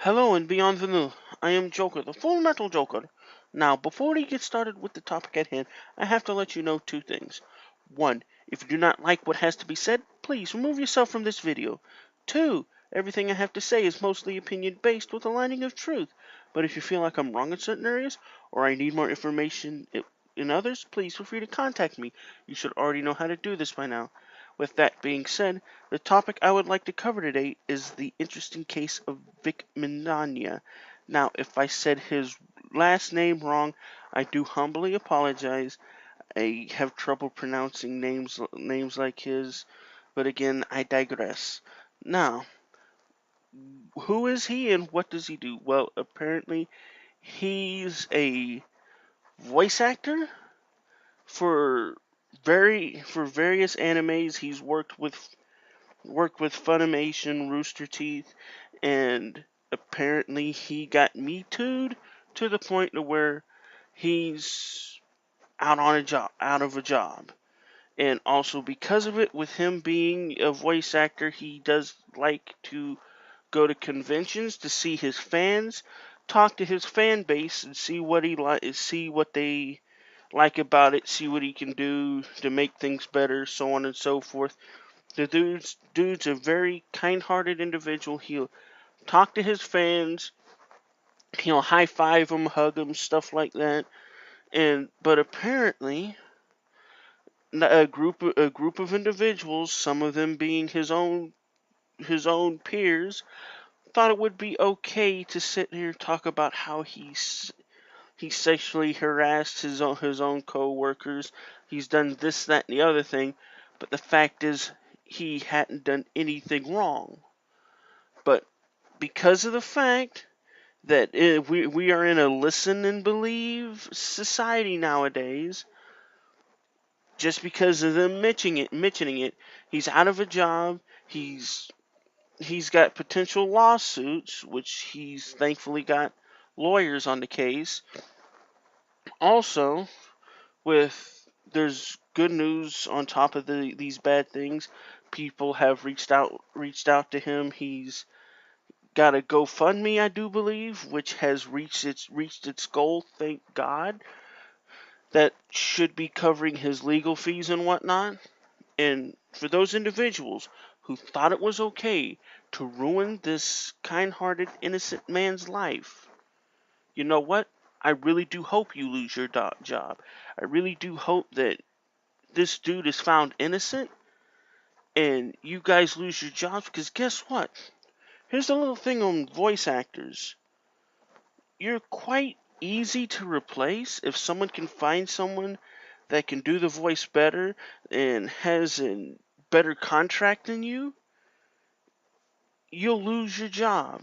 Hello and beyond the new. I am Joker, the Full Metal Joker. Now, before we get started with the topic at hand, I have to let you know two things. One, if you do not like what has to be said, please remove yourself from this video. Two, everything I have to say is mostly opinion based with a lining of truth. But if you feel like I'm wrong in certain areas, or I need more information in others, please feel free to contact me. You should already know how to do this by now. With that being said, the topic I would like to cover today is the interesting case of Vic Mignogna. Now, if I said his last name wrong, I do humbly apologize. I have trouble pronouncing names like his, but again, I digress. Now, who is he and what does he do? Well, apparently he's a voice actor for various animes. He's worked with Funimation, Rooster Teeth, and apparently he got Me Too'd to the point to where he's out of a job. And also because of it, with him being a voice actor, he does like to go to conventions to see his fans, talk to his fan base, and see what they like about it, see what he can do to make things better, so on and so forth. The dude's a very kind-hearted individual. He'll talk to his fans. He'll high five them, hug them, stuff like that. But apparently, a group of individuals, some of them being his own peers, thought it would be okay to sit here and talk about how he sexually harassed his own co-workers. He's done this, that, and the other thing. But the fact is, he hadn't done anything wrong. But because of the fact that we are in a listen and believe society nowadays, just because of them mentioning it, he's out of a job. He's got potential lawsuits, which he's thankfully got lawyers on the case. Also, with there's good news on top of these bad things. People have reached out to him. He's got a GoFundMe, I do believe, which has reached its goal. Thank God. That should be covering his legal fees and whatnot. And for those individuals who thought it was okay to ruin this kind-hearted, innocent man's life, you know what? I really do hope you lose your job. I really do hope that this dude is found innocent and you guys lose your jobs, because guess what? Here's a little thing on voice actors. You're quite easy to replace if someone can find someone that can do the voice better and has a better contract than you. You'll lose your job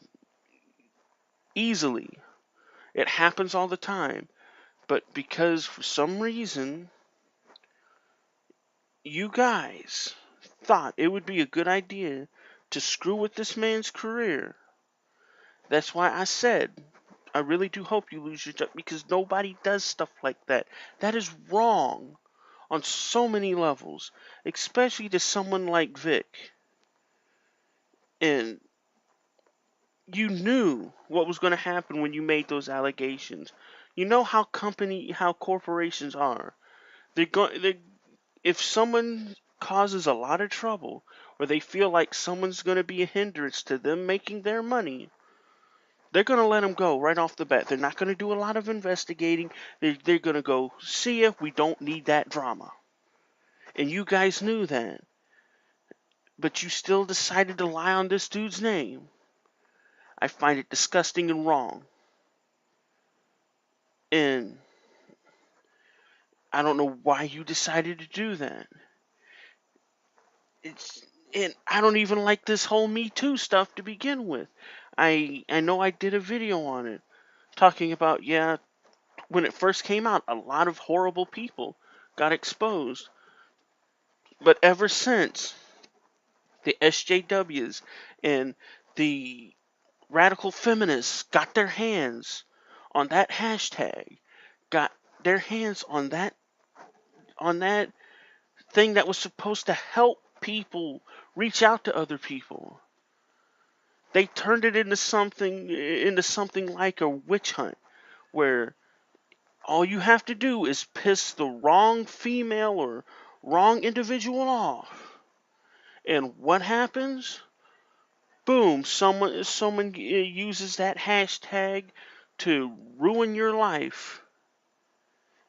easily. It happens all the time. But because for some reason you guys thought it would be a good idea to screw with this man's career, that's why I said I really do hope you lose your job, because nobody does stuff like that. That is wrong on so many levels, especially to someone like Vic. And you knew what was going to happen when you made those allegations. You know how corporations are. If someone causes a lot of trouble, or they feel like someone's going to be a hindrance to them making their money, they're going to let them go right off the bat. They're not going to do a lot of investigating. They're going to go, see ya, we don't need that drama. And you guys knew that. But you still decided to lie on this dude's name. I find it disgusting and wrong. And I don't know why you decided to do that. And I don't even like this whole Me Too stuff to begin with. I know I did a video on it talking about, yeah, when it first came out, a lot of horrible people got exposed. But ever since the SJWs and the radical feminists got their hands on that hashtag, got their hands on that thing that was supposed to help people reach out to other people, They turned it into something like a witch hunt, where all you have to do is piss the wrong female or wrong individual off. And what happens? Boom, someone uses that hashtag to ruin your life.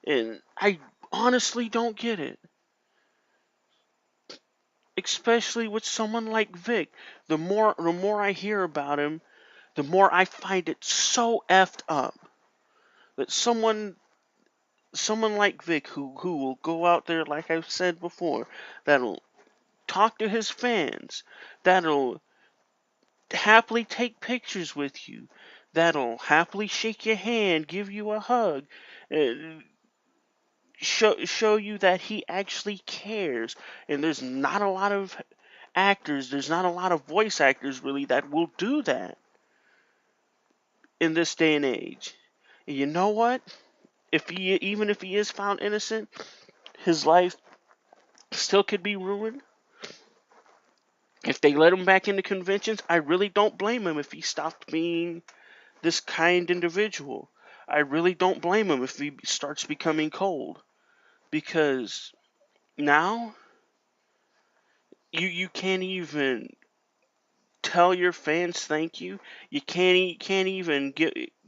And I honestly don't get it. Especially with someone like Vic. The more I hear about him, the more I find it so effed up that someone like Vic who will go out there, like I've said before, that'll talk to his fans, that'll happily take pictures with you, that'll happily shake your hand, give you a hug, uh, show you that he actually cares. And there's not a lot of there's not a lot of voice actors really that will do that in this day and age. And you know what? Even if he is found innocent, his life still could be ruined. If they let him back into conventions, I really don't blame him if he stopped being this kind individual. I really don't blame him if he starts becoming cold. Because now you can't even tell your fans thank you. You can't even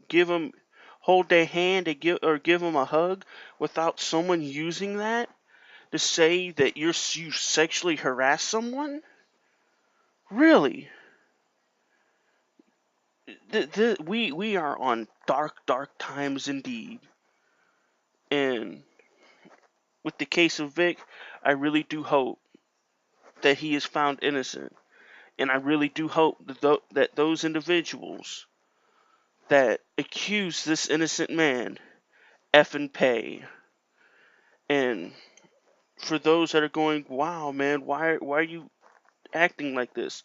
give them hold their hand or give them a hug without someone using that to say that you sexually harass someone. Really, we are on dark times indeed. And with the case of Vic, I really do hope that he is found innocent, and I really do hope that those individuals that accuse this innocent man effing pay. And for those that are going, wow, man, why are you acting like this?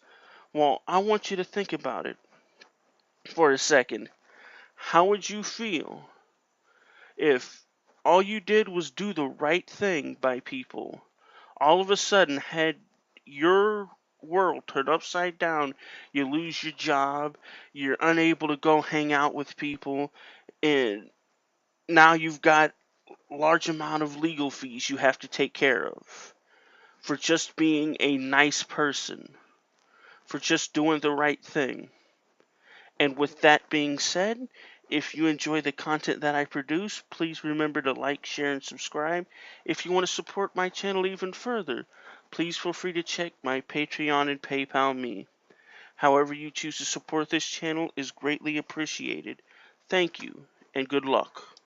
Well, I want you to think about it for a second. How would you feel if all you did was do the right thing by people? All of a sudden, had your world turned upside down, you lose your job, you're unable to go hang out with people, and now you've got large amount of legal fees you have to take care of for just being a nice person, for just doing the right thing. And with that being said, if you enjoy the content that I produce, please remember to like, share, and subscribe. If you want to support my channel even further, please feel free to check my Patreon and PayPal me. However you choose to support this channel is greatly appreciated. Thank you, and good luck.